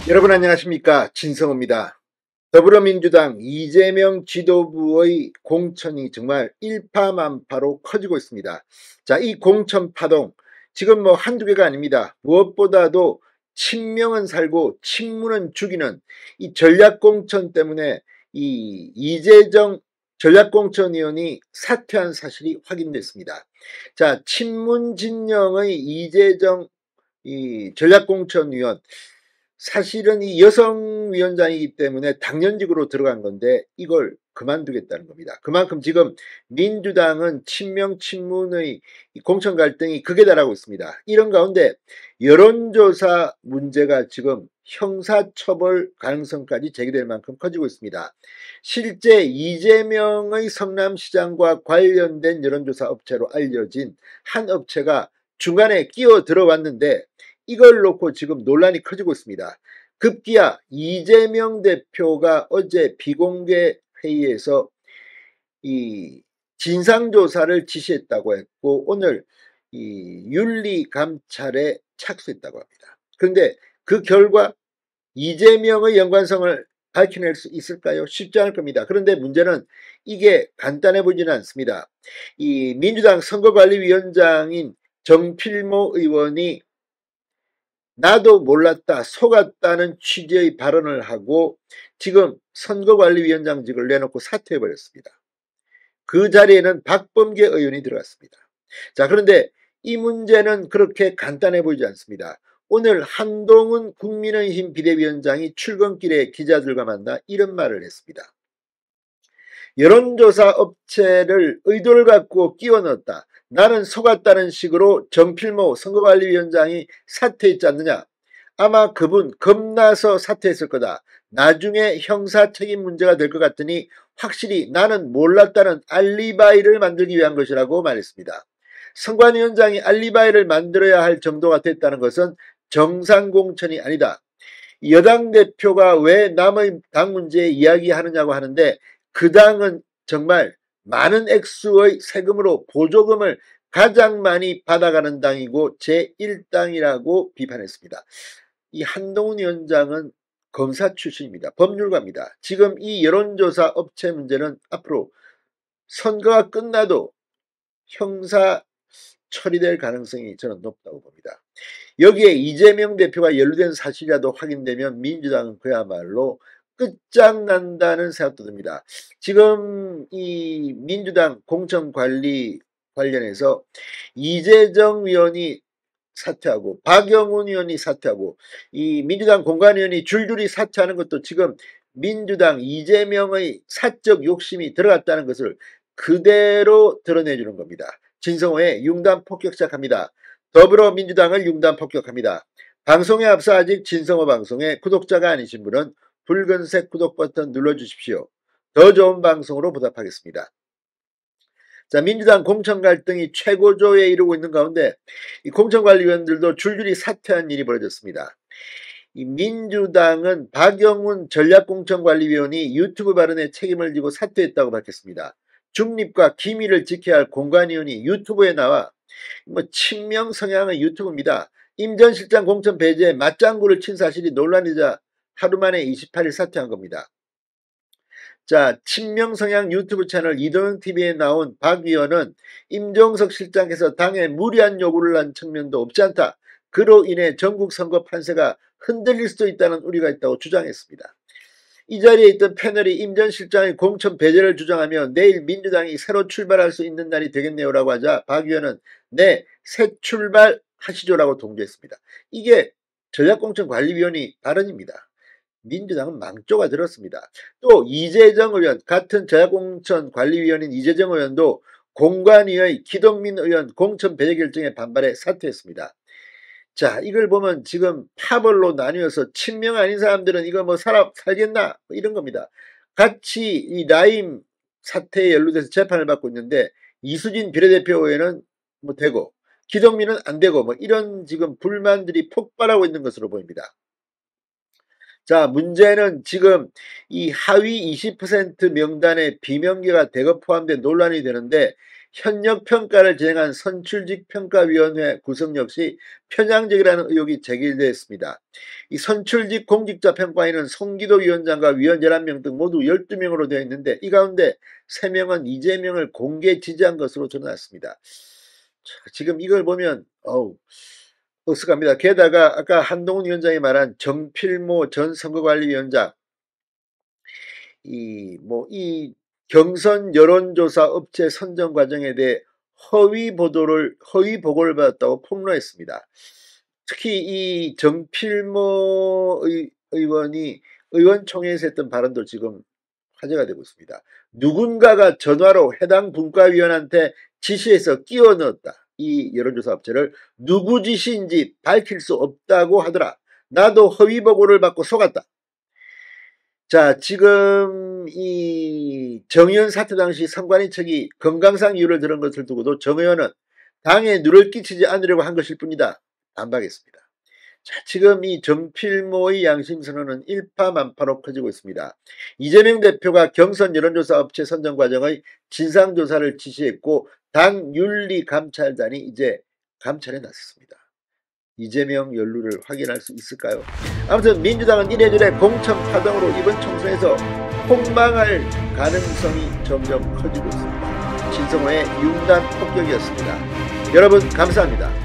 여러분 안녕하십니까, 진성호입니다. 더불어민주당 이재명 지도부의 공천이 정말 일파만파로 커지고 있습니다. 자, 이 공천 파동 지금 뭐 한두 개가 아닙니다. 무엇보다도 친명은 살고 친문은 죽이는 이 전략공천 때문에 이 이재정 전략공천위원이 사퇴한 사실이 확인됐습니다. 자, 친문 진영의 이재정 이 전략공천위원, 사실은 이 여성위원장이기 때문에 당연직으로 들어간 건데 이걸 그만두겠다는 겁니다. 그만큼 지금 민주당은 친명 친문의 공천 갈등이 극에 달하고 있습니다. 이런 가운데 여론조사 문제가 지금 형사처벌 가능성까지 제기될 만큼 커지고 있습니다. 실제 이재명의 성남시장과 관련된 여론조사 업체로 알려진 한 업체가 중간에 끼어 들어왔는데 이걸 놓고 지금 논란이 커지고 있습니다. 급기야 이재명 대표가 어제 비공개 회의에서 이 진상조사를 지시했다고 했고 오늘 이 윤리감찰에 착수했다고 합니다. 그런데 그 결과 이재명의 연관성을 밝혀낼 수 있을까요? 쉽지 않을 겁니다. 그런데 문제는 이게 간단해 보지는 않습니다. 이 민주당 선거관리위원장인 정필모 의원이 나도 몰랐다, 속았다는 취지의 발언을 하고 지금 선거관리위원장직을 내놓고 사퇴해버렸습니다. 그 자리에는 박범계 의원이 들어갔습니다. 자, 그런데 이 문제는 그렇게 간단해 보이지 않습니다. 오늘 한동훈 국민의힘 비대위원장이 출근길에 기자들과 만나 이런 말을 했습니다. 여론조사 업체를 의도를 갖고 끼워 넣었다. 나는 속았다는 식으로 정필모 선거관리위원장이 사퇴했지 않느냐. 아마 그분 겁나서 사퇴했을 거다. 나중에 형사 책임 문제가 될 것 같으니 확실히 나는 몰랐다는 알리바이를 만들기 위한 것이라고 말했습니다. 선관위원장이 알리바이를 만들어야 할 정도가 됐다는 것은 정상 공천이 아니다. 여당 대표가 왜 남의 당 문제에 이야기하느냐고 하는데 그 당은 정말 많은 액수의 세금으로 보조금을 가장 많이 받아가는 당이고 제1당이라고 비판했습니다. 이 한동훈 위원장은 검사 출신입니다. 법률가입니다. 지금 이 여론조사 업체 문제는 앞으로 선거가 끝나도 형사 처리될 가능성이 저는 높다고 봅니다. 여기에 이재명 대표가 연루된 사실이라도 확인되면 민주당은 그야말로 끝장난다는 생각도 듭니다. 지금 이 민주당 공천관리 관련해서 이재정 위원이 사퇴하고 박영훈 의원이 사퇴하고 이 민주당 공관위원이 줄줄이 사퇴하는 것도 지금 민주당 이재명의 사적 욕심이 들어갔다는 것을 그대로 드러내주는 겁니다. 진성호의 융단 폭격 시작합니다. 더불어민주당을 융단 폭격합니다. 방송에 앞서 아직 진성호 방송에 구독자가 아니신 분은 붉은색 구독 버튼 눌러주십시오. 더 좋은 방송으로 보답하겠습니다. 자, 민주당 공천 갈등이 최고조에 이르고 있는 가운데 이 공천관리위원들도 줄줄이 사퇴한 일이 벌어졌습니다. 이 민주당은 박영훈 전략공천관리위원이 유튜브 발언에 책임을 지고 사퇴했다고 밝혔습니다. 중립과 기밀을 지켜야 할 공관위원이 유튜브에 나와 뭐 친명 성향의 유튜브입니다. 임 전 실장 공천 배제에 맞장구를 친 사실이 논란이자 하루 만에 28일 사퇴한 겁니다. 자, 친명 성향 유튜브 채널 이동영TV에 나온 박 의원은 임종석 실장께서 당에 무리한 요구를 한 측면도 없지 않다. 그로 인해 전국 선거 판세가 흔들릴 수도 있다는 우려가 있다고 주장했습니다. 이 자리에 있던 패널이 임 전 실장의 공천 배제를 주장하며 내일 민주당이 새로 출발할 수 있는 날이 되겠네요라고 하자 박 의원은 네, 새 출발하시죠라고 동조했습니다. 이게 전략공천관리위원회 발언입니다. 민주당은 망조가 들었습니다. 또 이재정 의원, 같은 전략공천관리위원인 이재정 의원도 공관위의 기동민 의원 공천 배제 결정에 반발해 사퇴했습니다. 자, 이걸 보면 지금 파벌로 나뉘어서 친명 아닌 사람들은 이거 뭐 살겠나 뭐 이런 겁니다. 같이 이 라임 사태에 연루돼서 재판을 받고 있는데 이수진 비례대표 의원은 뭐 되고 기동민은 안 되고 뭐 이런 지금 불만들이 폭발하고 있는 것으로 보입니다. 자, 문제는 지금 이 하위 20% 명단에 비명계가 대거 포함된 논란이 되는데 현역 평가를 진행한 선출직 평가위원회 구성 역시 편향적이라는 의혹이 제기됐습니다. 이 선출직 공직자 평가위는 송기도 위원장과 위원 11명 등 모두 12명으로 되어 있는데 이 가운데 3명은 이재명을 공개 지지한 것으로 드러났습니다. 지금 이걸 보면 어색합니다. 게다가 아까 한동훈 위원장이 말한 정필모 전 선거관리위원장 이 경선 여론조사 업체 선정 과정에 대해 허위 보고를 받았다고 폭로했습니다. 특히 이 정필모 의원이 의원총회에서 했던 발언도 지금 화제가 되고 있습니다. 누군가가 전화로 해당 분과위원한테 지시해서 끼워 넣었다. 이 여론조사 업체를 누구 지시인지 밝힐 수 없다고 하더라. 나도 허위 보고를 받고 속았다. 자, 지금 이 정의원 사태 당시 선관위 측이 건강상 이유를 들은 것을 두고도 정 의원은 당에 누를 끼치지 않으려고 한 것일 뿐이다. 반박했습니다. 자, 지금 이 정필모의 양심선언은 일파만파로 커지고 있습니다. 이재명 대표가 경선 여론조사 업체 선정 과정의 진상조사를 지시했고 당 윤리감찰단이 이제 감찰에 나섰습니다. 이재명 연루를 확인할 수 있을까요? 아무튼 민주당은 이래저래 공천 파동으로 이번 총선에서 폭망할 가능성이 점점 커지고 있습니다. 신성호의 융단 폭격이었습니다. 여러분 감사합니다.